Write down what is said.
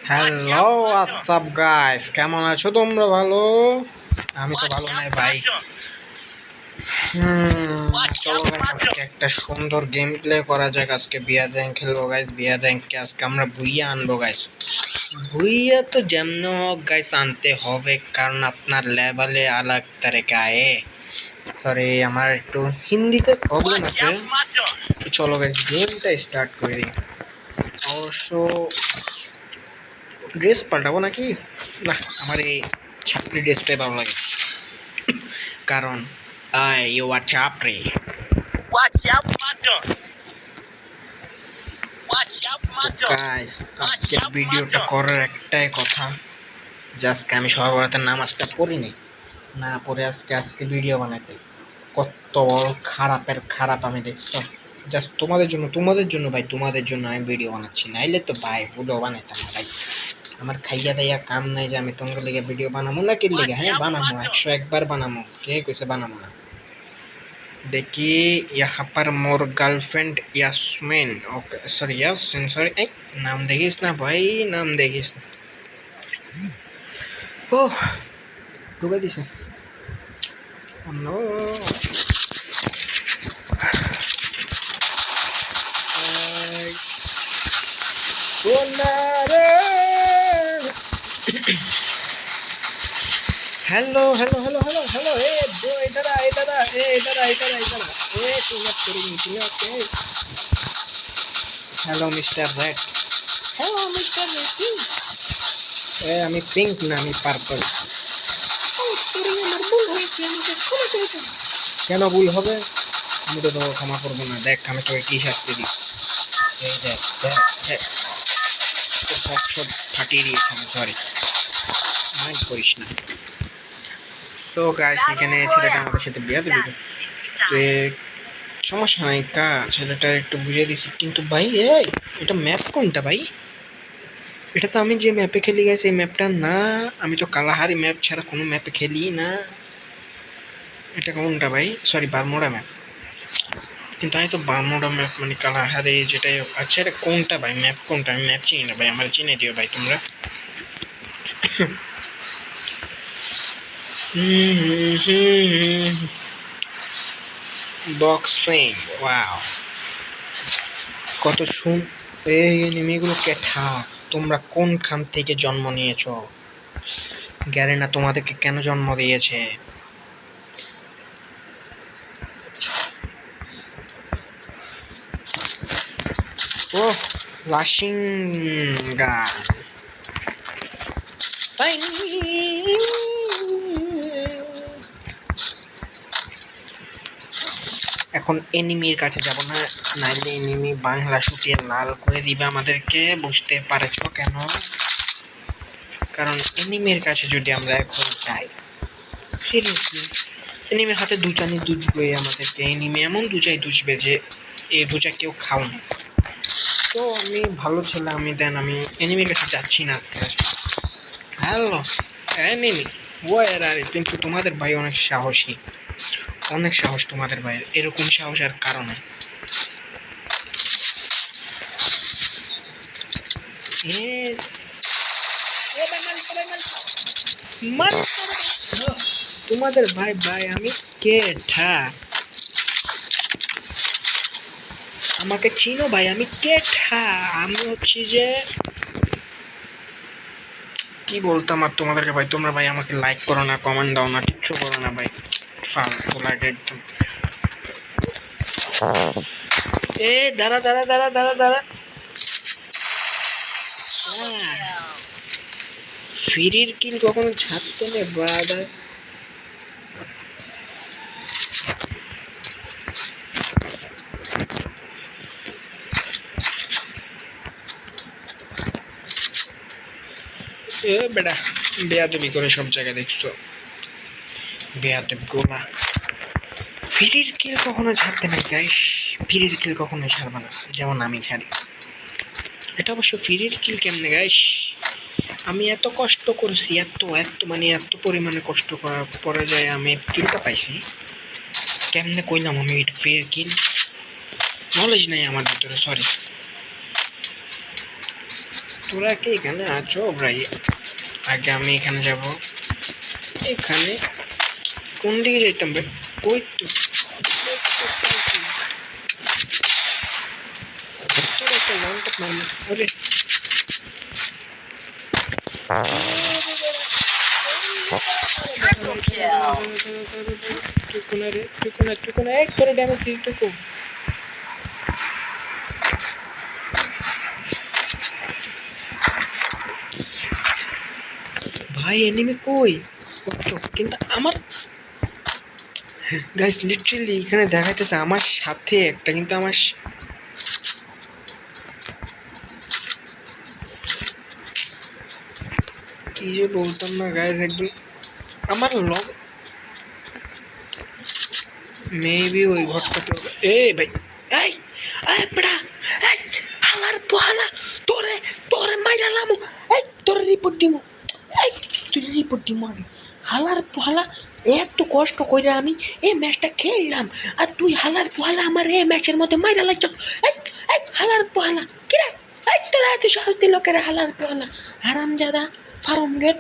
Hello WhatsApp guys, কেমন আছো তোমরা? ভালো? আমি তো ভালো নাই ভাই। চলো guys, আজকে একটা সুন্দর গেম প্লে করা যাক। আজকে বিয়ার র্যাঙ্ক খেলবো গাইস। বিয়ার র্যাঙ্ককে আজকে আমরা বুইয়া আনবো গাইস। বুইয়া তো যেমন হোক গাইস আনতে হবে, কারণ আপনার লেভেলে আলাগ তরিকা সরি, আমার একটু হিন্দিতে প্রবলেম আছে। তো চলো গাইস, গেমটা স্টার্ট করে দিই। অবশ্য ড্রেস পাল্টাবো নাকি? না, আমার এই ছাত্রী ড্রেসটাই ভালো লাগে, কারণ ইউ আর চাপড়ি। গাইস, আজকে ভিডিওটা করার একটাই কথা, জাস্ট আমি সবার নামাজটা পড়িনি, না পড়ে আজকে আসছি ভিডিও বানাতে। কত বড় খারাপের খারাপ আমি দেখছো। জাস্ট তোমাদের জন্য ভাই, তোমাদের জন্য আমি ভিডিও বানাচ্ছি, নাইলে তো ভাই ভিডিও বানাইতাম না ভাই। আমার খাইয়া দাইয়া কাম নাই যে আমি তোমার লেগে ভিডিও বানাবো না। কি লেগে? হ্যাঁ বানাবো, 101 বার বানাবো। কে কইছে বানাবো না? দেখি, यहाँ पर मोर girlfriend Yasmin, okay sorry Yasmin, sorry नाम देखिस ना भाई, नाम देखिस ना। ओह ঢুকে দিছে। No hello hello hello hello hello ए ब्रो, इधर आ इधर आ, ए इधर आ इधर आ इधर आ, ए तू मत करेंगे तू okay. Hello mister Red, hello mister Red. ए আমি পিঙ্ক না, আমি পার্পল। কেন ভুল হবে? আমি তো তোকে ক্ষমা করবো না। দেখ আমি তোকে কি শাস্তি দিই। এই দেখ দেখ দেখ, সব সব ফাটিয়ে দিয়েছি আমি, সরি, মাইন্ড করিস না। তো গাইস, এখানে ছেলেটা আমাদের সাথে বিয়ে দিল, সমস্যা নাই কা, ছেলেটা একটু বুঝিয়ে দিছি। কিন্তু ভাই এই এটা ম্যাপ কোনটা ভাই? এটা তো আমি যে ম্যাপে খেলি গেছি এই ম্যাপটা না। আমি তো কালাহারি ম্যাপ ছাড়া কোনো ম্যাপে খেলি না। এটা কোনটা ভাই? Sorry, Bermuda map. কিন্তু আমি তো বারমুডা ম্যাপ মানে কালাহারি যেটাই হোক। আচ্ছা এটা কোনটা ভাই? ম্যাপ কোনটা? আমি ম্যাপ চিনি না ভাই, আমার চিনে দিও ভাই তোমরা। বক্সিং, ওয়াও, কত শুন। এই এনিমিগুলো কেঠা, তোমরা কোনখান থেকে জন্ম নিয়েছো? গ্যারেনা তোমাদেরকে কেন জন্ম দিয়েছে? ও লাশিং গান। এখন এনিমির কাছে যাব না, নাইলে এনিমি বাংলা শুটিয়ে লাল করে দিবে আমাদেরকে। বুঝতে পারছো কেন? কারণ এনিমির কাছে যদি আমরা এখন যাই, সিরিয়াসলি এনিমির হাতে দুচানি দুজবে আমাদেরকে। এনিমি এমন দুচাই দুষবে যে এই দুচা কেউ খাও না। তো আমি ভালো ছেলে, আমি আমি এনিমির কাছে যাচ্ছি না। হ্যালো এনিমি, ওয়ার আর কিন্তু তোমাদের ভাই অনেক সাহসী, অনেক সাহস তোমাদের ভাই। এরকম সাহস আর কারণে তোমাদের ভাই ভাই আমি কেঠা, আমাকে চিনো ভাই, আমি কেঠা। আমি হচ্ছি যে কি বলতাম আর তোমাদেরকে ভাই, তোমরা ভাই আমাকে লাইক করো না, কমেন্ট দাও না, কিচ্ছু করো না ভাই, ফালতু লাগে একদম। এ দাঁড়া দাঁড়া দাঁড়া দাঁড়া দাঁড়া, ফ্রির কিল কখনো ছাড়তে নেই ব্রাদার। এ বেটা, বেয়াদবি করে সব জায়গায় দেখছো, বেয়াদব গোলা। ফ্রির কিল কখনো ছাড়তে নেই গাইস, ফ্রির কিল কখনোই ছাড়বে না, যেমন আমি ছাড়ি। এটা অবশ্য ফ্রির কিল কেমনে গাইস? আমি এত কষ্ট করছি, এত এত মানে এত পরিমাণে কষ্ট করার পরে যায় আমি কিলটা পাইছি। কেমনে কইলাম আমি এটা ফ্রির কিল? নলেজ নাই আমার ভিতরে, সরি। তোরা কি এখানে আছো ভাই? আগে আমি এখানে যাব। এখানে কোন দিকে যাইতাম ভাই? ওই তো তোরা একটা ওয়ান টপ মারলো। ওরে Triple kill. টুকুনা রে, টুকুনা এক করে ড্যামেজ দিই টুকু। ভাই এনিমি কই? কিন্তু আমার গাইস লিটারালি এখানে দেখাইতেছে আমার সাথে একটা, কিন্তু আমার কি যে বলতাম না গাইস, একদম আমার লগ মেবি ওই ঘরটাতে হবে। এই ভাই এই এই বড়া এই আলার পোহালা তোরে তোরে মাইরালাম। এই তোরে রিপোর্ট দিমু। এই তুই রিপোর্ট দিমু আগে। হালার পোহালা এত কষ্ট কইরা আমি এই ম্যাচটা খেললাম, আর তুই হালার পোহালা আমার এই ম্যাচের মধ্যে মাইরা লাগছ। এই এই হালার পোহালা কিরে? এই তোরা এত সাহস দিল কেরে হালার পোহালা? হারামজাদা ফার্ম গেট।